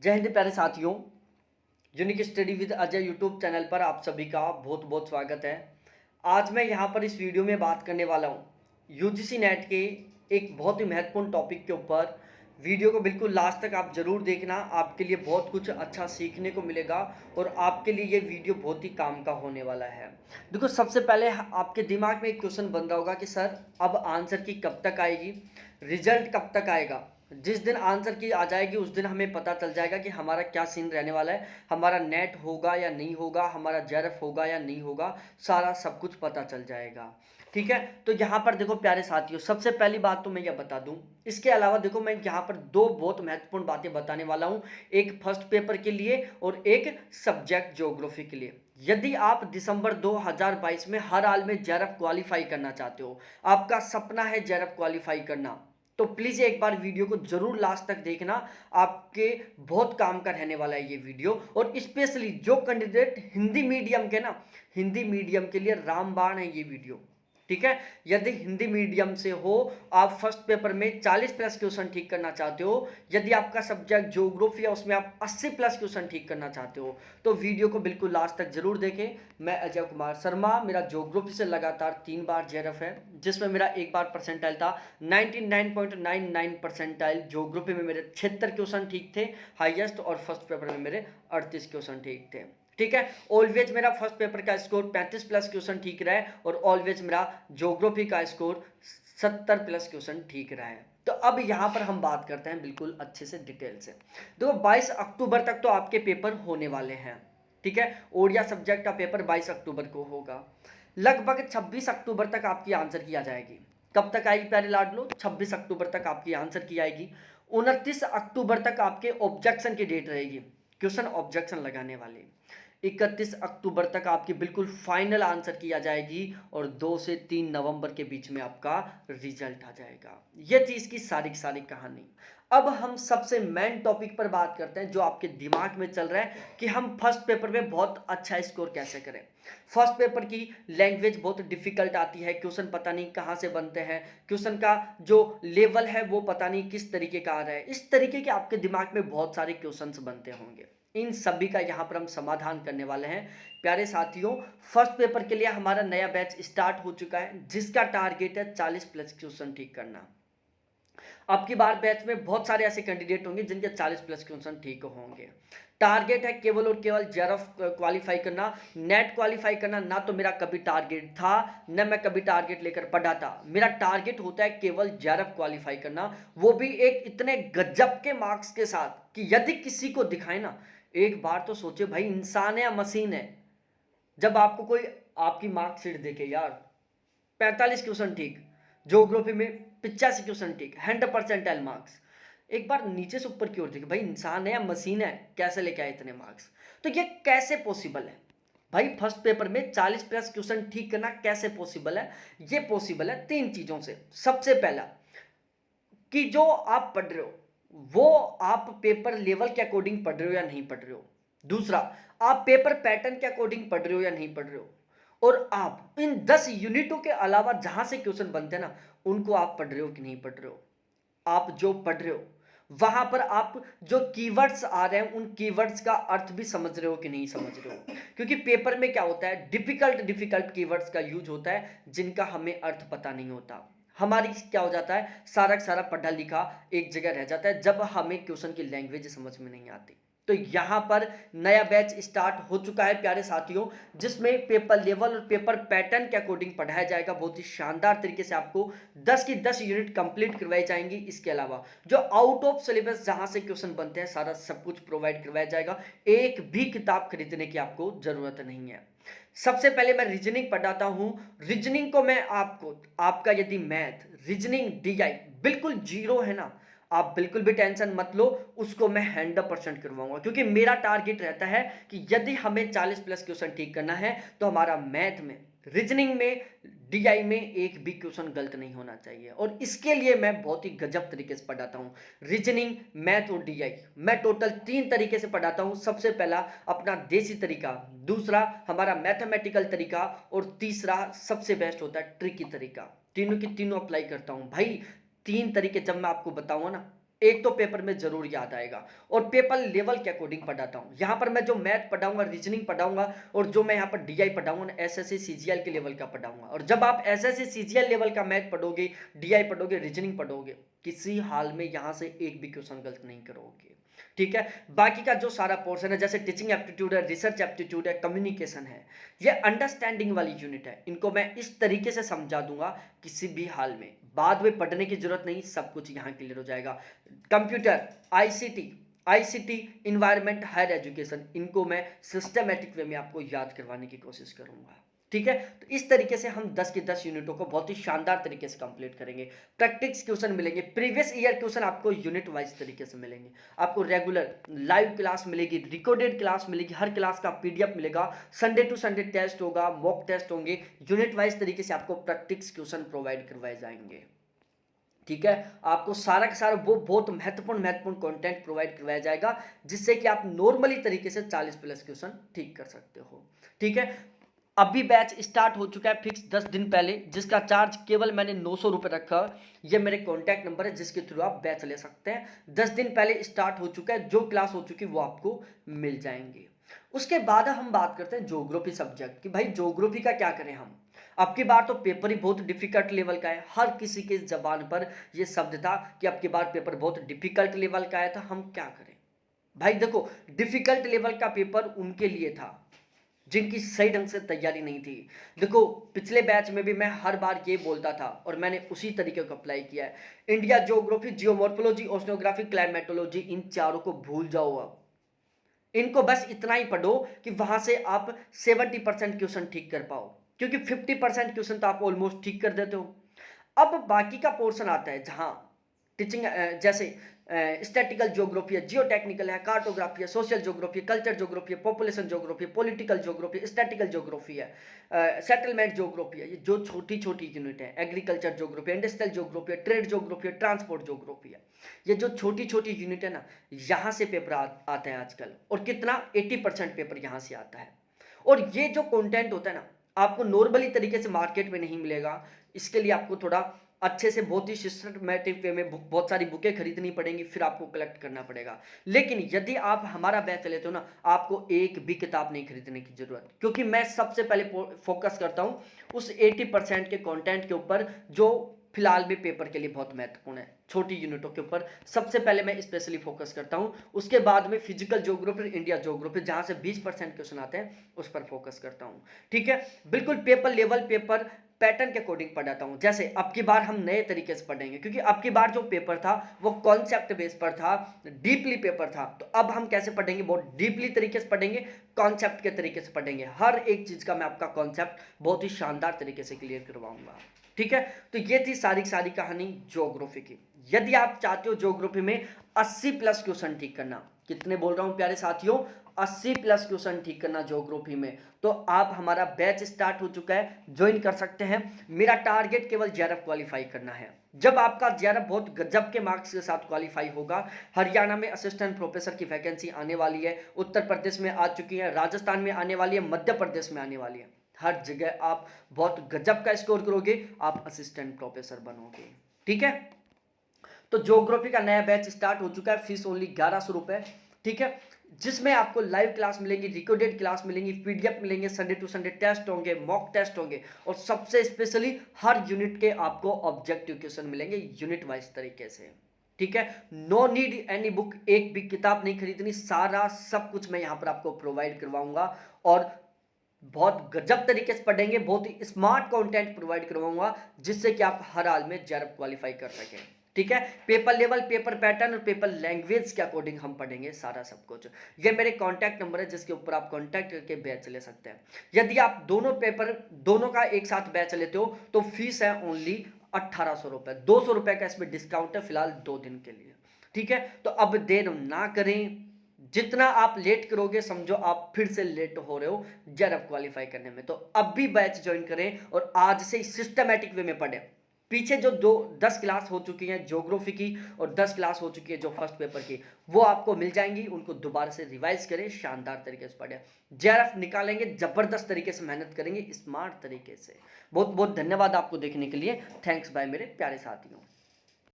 जय हिंद प्यारे साथियों। Unique study with Ajay YouTube channel पर आप सभी का बहुत बहुत स्वागत है। आज मैं यहाँ पर इस वीडियो में बात करने वाला हूँ यूजीसी नेट के एक बहुत ही महत्वपूर्ण टॉपिक के ऊपर। वीडियो को बिल्कुल लास्ट तक आप ज़रूर देखना, आपके लिए बहुत कुछ अच्छा सीखने को मिलेगा और आपके लिए ये वीडियो बहुत ही काम का होने वाला है। देखो, सबसे पहले आपके दिमाग में एक क्वेश्चन बन रहा होगा कि सर अब आंसर की कब तक आएगी, रिजल्ट कब तक आएगा। जिस दिन आंसर की आ जाएगी उस दिन हमें पता चल जाएगा कि हमारा क्या सीन रहने वाला है, हमारा नेट होगा या नहीं होगा, हमारा जेआरएफ होगा या नहीं होगा, सारा सब कुछ पता चल जाएगा। ठीक है, तो यहाँ पर देखो प्यारे साथियों, सबसे पहली बात तो मैं यह बता दूं, इसके अलावा देखो मैं यहाँ पर दो बहुत महत्वपूर्ण बातें बताने वाला हूं, एक फर्स्ट पेपर के लिए और एक सब्जेक्ट ज्योग्राफी के लिए। यदि आप दिसंबर 2022 में हर हाल में जेआरएफ क्वालिफाई करना चाहते हो, आपका सपना है जेआरएफ क्वालिफाई करना, तो प्लीज़ एक बार वीडियो को जरूर लास्ट तक देखना, आपके बहुत काम का रहने वाला है ये वीडियो। और स्पेशली जो कैंडिडेट हिंदी मीडियम के ना, हिंदी मीडियम के लिए रामबाण है ये वीडियो। ठीक है, यदि हिंदी मीडियम से हो, आप फर्स्ट पेपर में 40 प्लस क्वेश्चन ठीक करना चाहते हो, यदि आपका सब्जेक्ट ज्योग्राफी है उसमें आप 80 प्लस क्वेश्चन ठीक करना चाहते हो, तो वीडियो को बिल्कुल लास्ट तक जरूर देखें। मैं अजय कुमार शर्मा, मेरा ज्योग्राफी से लगातार 3 बार जेआरएफ है, जिसमें मेरा एक बार परसेंटाइल था 99.99 परसेंटाइल। ज्योग्राफी में मेरे 76 क्वेश्चन ठीक थे हाईएस्ट, और फर्स्ट पेपर में मेरे 38 क्वेश्चन ठीक थे। ठीक है, ऑलवेज मेरा फर्स्ट पेपर का स्कोर 35 प्लस क्वेश्चन ठीक रहा है, और ऑलवेज मेरा ज्योग्राफी का स्कोर 70 प्लस क्वेश्चन ठीक रहा है। तो अब यहां पर हम बात करते हैं बिल्कुल अच्छे से डिटेल से। देखो, 22 अक्टूबर तक तो आपके पेपर होने वाले हैं। ठीक है, ओडिया सब्जेक्ट का पेपर 22 अक्टूबर को होगा। लगभग 26 अक्टूबर तक आपकी आंसर की आ जाएगी। कब तक आएगी प्यारे लाडलो? 26 अक्टूबर तक आपकी आंसर की आएगी। 29 अक्टूबर तक आपके ऑब्जेक्शन की डेट रहेगी, क्वेश्चन ऑब्जेक्शन लगाने वाले। 31 अक्टूबर तक आपकी बिल्कुल फाइनल आंसर की आ जाएगी, और 2 से 3 नवंबर के बीच में आपका रिजल्ट आ जाएगा। ये थी इसकी सारी की सारी कहानी। अब हम सबसे मेन टॉपिक पर बात करते हैं जो आपके दिमाग में चल रहा है कि हम फर्स्ट पेपर में बहुत अच्छा स्कोर कैसे करें। फर्स्ट पेपर की लैंग्वेज बहुत डिफिकल्ट आती है, क्वेश्चन पता नहीं कहाँ से बनते हैं, क्वेश्चन का जो लेवल है वो पता नहीं किस तरीके का आ रहा है। इस तरीके के आपके दिमाग में बहुत सारे क्वेश्चंस बनते होंगे, इन सभी का यहाँ पर हम समाधान करने वाले हैं प्यारे साथियों। फर्स्ट पेपर के लिए हमारा नया बैच स्टार्ट हो चुका है, जिसका टारगेट है 40 प्लस क्वेश्चन ठीक करना। अब की बार बैच में बहुत सारे ऐसे कैंडिडेट होंगे जिनके 40 प्लस क्वेश्चन ठीक होंगे। टारगेट है केवल और केवल जेआरएफ क्वालिफाई करना, नेट क्वालिफाई करना ना तो मेरा कभी टारगेट था, न मैं कभी टारगेट लेकर पढ़ा था। मेरा टारगेट होता है केवल जेआरएफ क्वालिफाई करना, वो भी एक इतने गजब के मार्क्स के साथ कि यदि किसी को दिखाए ना, एक बार तो सोचे भाई, इंसान है या मशीन है। जब आपको कोई आपकी मार्कशीट देखे यार, 45 क्वेश्चन ठीक, ज्योग्राफी में 85 क्वेश्चन ठीक, 100% मार्क्स, एक बार नीचे से ऊपर की ओर देखे, भाई इंसान है या मशीन है, कैसे लेके आए इतने मार्क्स? तो ये कैसे पॉसिबल है भाई? फर्स्ट पेपर में 40 प्लस क्वेश्चन ठीक करना कैसे पॉसिबल है? ये पॉसिबल है 3 चीजों से। सबसे पहला, कि जो आप पढ़ रहे हो वो आप पेपर लेवल के अकॉर्डिंग पढ़ रहे हो या नहीं पढ़ रहे हो। दूसरा, आप पेपर पैटर्न के अकॉर्डिंग पढ़ रहे हो या नहीं पढ़ रहे हो। और आप इन 10 यूनिटों के अलावा जहां से क्वेश्चन बनते हैं ना, उनको आप पढ़ रहे हो कि नहीं पढ़ रहे हो। आप जो पढ़ रहे हो वहां पर आप जो कीवर्ड्स आ रहे हैं, उन कीवर्ड्स का अर्थ भी समझ रहे हो कि नहीं समझ रहे हो। क्योंकि पेपर में क्या होता है, डिफिकल्ट डिफिकल्ट कीवर्ड्स का यूज होता है जिनका हमें अर्थ पता नहीं होता। हमारी क्या हो जाता है, सारा का सारा पढ़ा लिखा एक जगह रह जाता है जब हमें क्वेश्चन की लैंग्वेज समझ में नहीं आती। तो यहां पर नया बैच स्टार्ट हो चुका है प्यारे साथियों, जिसमें पेपर लेवल और पेपर पैटर्न के अकॉर्डिंग पढ़ाया जाएगा। बहुत ही शानदार तरीके से आपको 10 की 10 यूनिट कंप्लीट करवाई जाएंगी। इसके अलावा जो आउट ऑफ सिलेबस जहां से क्वेश्चन बनते हैं, सारा सब कुछ प्रोवाइड करवाया जाएगा। एक भी किताब खरीदने की आपको जरूरत नहीं है। सबसे पहले मैं रीजनिंग पढ़ाता हूं। रीजनिंग को मैं आपको, आपका यदि मैथ रीजनिंग डीआई बिल्कुल जीरो है ना, आप बिल्कुल भी टेंशन मत लो, उसको मैं 100% करवाऊंगा। क्योंकि मेरा टारगेट रहता है कि यदि हमें 40 प्लस क्वेश्चन ठीक करना है तो हमारा मैथ में, रीजनिंग में, डीआई में एक भी क्वेश्चन गलत नहीं होना चाहिए। और इसके लिए मैं बहुत ही गजब तरीके से पढ़ाता हूँ। रीजनिंग, मैथ और डीआई मैं टोटल 3 तरीके से पढ़ाता हूँ। सबसे पहला अपना देसी तरीका, दूसरा हमारा मैथमेटिकल तरीका, और तीसरा सबसे बेस्ट होता है ट्रिकी तरीका। तीनों की तीनों अप्लाई करता हूँ भाई। 3 तरीके जब मैं आपको बताऊंगा ना, एक तो पेपर में जरूर याद आएगा। और पेपर लेवल के अकॉर्डिंग पढ़ाता हूँ। यहाँ पर मैं जो मैथ पढ़ाऊंगा, रीजनिंग पढ़ाऊंगा, और जो मैं यहाँ पर डीआई पढ़ाऊंगा ना, एसएससी सीजीएल के लेवल का पढ़ाऊंगा। और जब आप एसएससी सीजीएल लेवल का मैथ पढ़ोगे, डीआई पढ़ोगे, रीजनिंग पढ़ोगे, किसी हाल में यहाँ से एक भी क्वेश्चन गलत नहीं करोगे। ठीक है। बाकी का जो सारा पोर्शन है, जैसे टीचिंग एप्टीट्यूड है, रिसर्च एप्टीट्यूड है, कम्युनिकेशन है, ये अंडरस्टैंडिंग वाली यूनिट है। इनको मैं इस तरीके से समझा दूंगा किसी भी हाल में, बाद में पढ़ने की जरूरत नहीं, सब कुछ यहाँ क्लियर हो जाएगा। Computer, ICT, environment, higher education, इनको मैं सिस्टमेटिक वे में आपको याद करवाने की कोशिश करूंगा। ठीक है। तो इस तरीके से हम 10 की 10 यूनिटों को बहुत ही शानदार तरीके से कंप्लीट करेंगे। प्रैक्टिस क्वेश्चन मिलेंगे, प्रीवियस ईयर क्वेश्चन आपको यूनिट वाइज तरीके से मिलेंगे। आपको रेगुलर लाइव क्लास मिलेगी, रिकॉर्डेड क्लास मिलेगी, हर क्लास का पीडीएफ मिलेगा, संडे टू संडे टेस्ट होगा, मॉक टेस्ट होंगे, यूनिट वाइज तरीके से आपको प्रैक्टिस क्वेश्चन प्रोवाइड करवाए जाएंगे। ठीक है। आपको सारा का सारा वो बहुत महत्वपूर्ण कंटेंट प्रोवाइड करवाया जाएगा, जिससे कि आप नॉर्मली तरीके से 40 प्लस क्वेश्चन ठीक कर सकते हो। ठीक है। अभी बैच स्टार्ट हो चुका है फिक्स 10 दिन पहले, जिसका चार्ज केवल मैंने 900 रुपये रखा है। ये मेरे कॉन्टैक्ट नंबर है जिसके थ्रू आप बैच ले सकते हैं। 10 दिन पहले स्टार्ट हो चुका है, जो क्लास हो चुकी है वो आपको मिल जाएंगे। उसके बाद हम बात करते हैं ज्योग्राफी सब्जेक्ट की। भाई ज्योग्राफी का क्या करें हम, अब की बार तो पेपर ही बहुत डिफिकल्ट लेवल का है। हर किसी के जबान पर यह शब्द था कि अब की बार पेपर बहुत डिफिकल्ट लेवल का आया था, हम क्या करें। भाई देखो, डिफिकल्ट लेवल का पेपर उनके लिए था जिनकी सही ढंग से तैयारी नहीं थी। देखो, पिछले बैच में भी मैं हर बार ये बोलता था और मैंने उसी तरीके को अप्लाई किया है। India geography, geomorphology, oceanography, climatology, इन चारों को भूल जाओ। अब इनको बस इतना ही पढ़ो कि वहां से आप 70% क्वेश्चन ठीक कर पाओ, क्योंकि 50% क्वेश्चन तो आप ऑलमोस्ट ठीक कर देते हो। अब बाकी का पोर्शन आता है जहां टीचिंग, जैसे स्टैटिकल ज्योग्राफी है, जियो टेक्निकल है, कार्टोग्राफी है, सोशल ज्योग्राफी, कल्चर ज्योग्राफी है, population geography, political geography, statistical geography है, सेटलमेंट ज्योग्राफी है। ये जो छोटी छोटी यूनिट है, एग्रीकल्चर ज्योग्राफी, इंडस्ट्रियल ज्योग्राफी है, ट्रेड ज्योग्राफी है, ट्रांसपोर्ट ज्योग्राफी है, ये जो छोटी छोटी यूनिट है ना, यहाँ से पेपर आता है आजकल। और कितना, 80% पेपर यहाँ से आता है। और ये जो कंटेंट होता है ना, आपको नॉर्मली तरीके से मार्केट में नहीं मिलेगा। इसके लिए आपको थोड़ा अच्छे से, बहुत ही सिस्टमेटिक वे में बहुत सारी बुकें खरीदनी पड़ेंगी, फिर आपको कलेक्ट करना पड़ेगा। लेकिन यदि आप हमारा बैच लेते हो ना, आपको एक भी किताब नहीं खरीदने की जरूरत, क्योंकि मैं सबसे पहले फोकस करता हूं उस 80% के कंटेंट के ऊपर जो फिलहाल भी पेपर के लिए बहुत महत्वपूर्ण है। छोटी यूनिटों के ऊपर सबसे पहले मैं स्पेशली फोकस करता हूं। उसके बाद में फिजिकल ज्योग्राफी, इंडिया ज्योग्राफी, जहां से 20% क्वेश्चन आते हैं, उस पर फोकस करता हूं। ठीक है। बिल्कुल पेपर लेवल, पेपर पैटर्न के अकॉर्डिंग पढ़ाता हूं। जैसे अब की बार हम नए तरीके से पढ़ेंगे, क्योंकि अब की बार जो पेपर था वो कॉन्सेप्ट बेस पर था, डीपली पेपर था। तो अब हम कैसे पढ़ेंगे, बहुत डीपली तरीके से पढ़ेंगे, कॉन्सेप्ट के तरीके से पढ़ेंगे। हर एक चीज का मैं आपका कॉन्सेप्ट बहुत ही शानदार तरीके से क्लियर करवाऊंगा। ठीक है। तो ये थी सारी कहानी ज्योग्राफी की। यदि आप चाहते हो ज्योग्राफी में 80 प्लस क्वेश्चन ठीक करना, कितने बोल रहा हूं प्यारे साथियों, 80 प्लस क्वेश्चन ठीक करना ज्योग्राफी में, तो आप हमारा बैच स्टार्ट हो चुका है, ज्वाइन कर सकते हैं। मेरा टारगेट केवल जेआरएफ क्वालिफाई करना है। जब आपका जेआरएफ बहुत गजब के मार्क्स के साथ क्वालिफाई होगा, हरियाणा में असिस्टेंट प्रोफेसर की वैकेंसी आने वाली है, उत्तर प्रदेश में आ चुकी है, राजस्थान में आने वाली है, मध्य प्रदेश में आने वाली है। हर जगह आप बहुत गजब का स्कोर करोगे, आप असिस्टेंट प्रोफेसर बनोगे। ठीक है। तो ज्योग्राफी का नया बैच स्टार्ट हो चुका है, फीस ओनली 1100 रुपए। ठीक है। जिसमें आपको लाइव क्लास मिलेगी, रिकॉर्डेड क्लास मिलेंगी, पीडीएफ मिलेंगे, संडे टू संडे टेस्ट होंगे, मॉक टेस्ट होंगे, और सबसे स्पेशली हर यूनिट के आपको ऑब्जेक्टिव क्वेश्चन मिलेंगे यूनिट वाइज तरीके से। ठीक है। नो नीड एनी बुक, एक भी किताब नहीं खरीदनी, सारा सब कुछ मैं यहां पर आपको प्रोवाइड करवाऊंगा। और बहुत गजब तरीके से पढ़ेंगे, बहुत ही स्मार्ट कंटेंट प्रोवाइड करवाऊंगा, जिससे कि आप हर हाल में जेआरएफ क्वालिफाई कर सकें। ठीक है। पेपर लेवल, पेपर पैटर्न और पेपर लैंग्वेज के अकॉर्डिंग हम पढ़ेंगे सारा सब कुछ। ये मेरे कांटेक्ट नंबर है जिसके ऊपर आप कांटेक्ट करके बैच ले सकते हैं। यदि आप दोनों पेपर, दोनों का एक साथ बैच लेते हो, तो फीस है ओनली 1800 रुपए। 200 रुपए का इसमें डिस्काउंट है फिलहाल 2 दिन के लिए। ठीक है। तो अब देर ना करें, जितना आप लेट करोगे समझो आप फिर से लेट हो रहे हो जेआरएफ क्वालिफाई करने में। तो अब भी बैच ज्वाइन करें और आज से सिस्टमैटिक वे में पढ़ें। पीछे जो 10 क्लास हो चुकी हैं ज्योग्राफी की और 10 क्लास हो चुकी है जो फर्स्ट पेपर की, वो आपको मिल जाएंगी। उनको दोबारा से रिवाइज करें, शानदार तरीके से पढ़ें, जेआरएफ निकालेंगे, जबरदस्त तरीके से मेहनत करेंगे, स्मार्ट तरीके से। बहुत बहुत धन्यवाद आपको देखने के लिए। थैंक्स बाय मेरे प्यारे साथियों।